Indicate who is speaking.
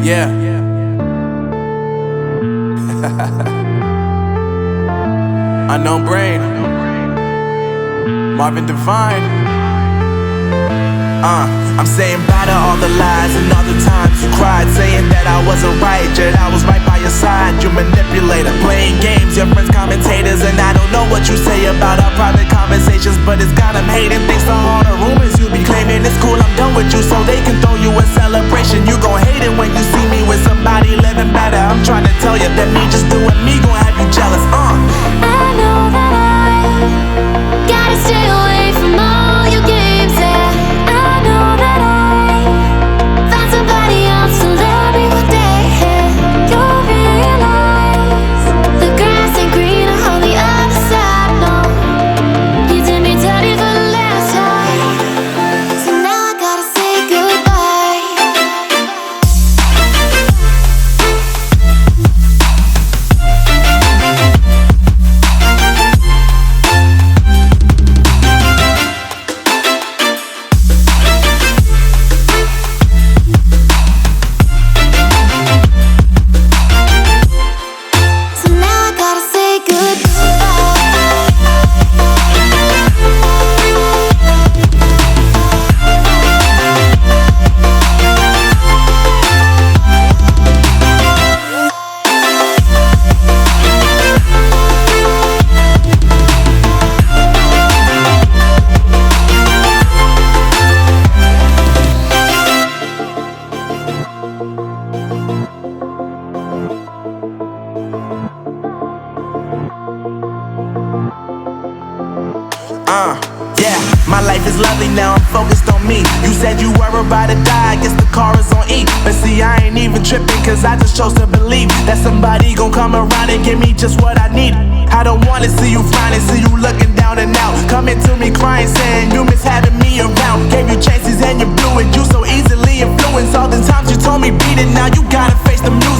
Speaker 1: Yeah. Unknown Brain, Marvin Divine. I'm saying bye to all the lies and all the times you cried, saying that I wasn't right, yet I was right by your side. You manipulator, playing games, your friends commentators, and I don't know what you say about our private conversations, but it's got them hating. Thanks to all the rumors you be claiming. It's cool, I'm done with you, so they can throw you a celebration. You gon' hate it when you see me with somebody living better. I'm trying to tell you that me just doing me gon' have you jealous.
Speaker 2: I know that I gotta stay away from all your games, yeah. I know that I found somebody else to love me one day, yeah. You'll realize the grass ain't greener on the other side, no. You did me dirty for the last time, so now I gotta say goodbye. So now I gotta say
Speaker 1: Yeah, my life is lovely now, I'm focused on me. You said you were about to die, I guess the car is on E. But see, I ain't even tripping, cause I just chose to believe that somebody gon' come around and give me just what I need. I don't wanna see you finding, see you looking down and out, coming to me crying, saying you miss having me around. Gave you chances and you blew it, you so easily influenced. All the times you told me beat it, now you gotta face the music.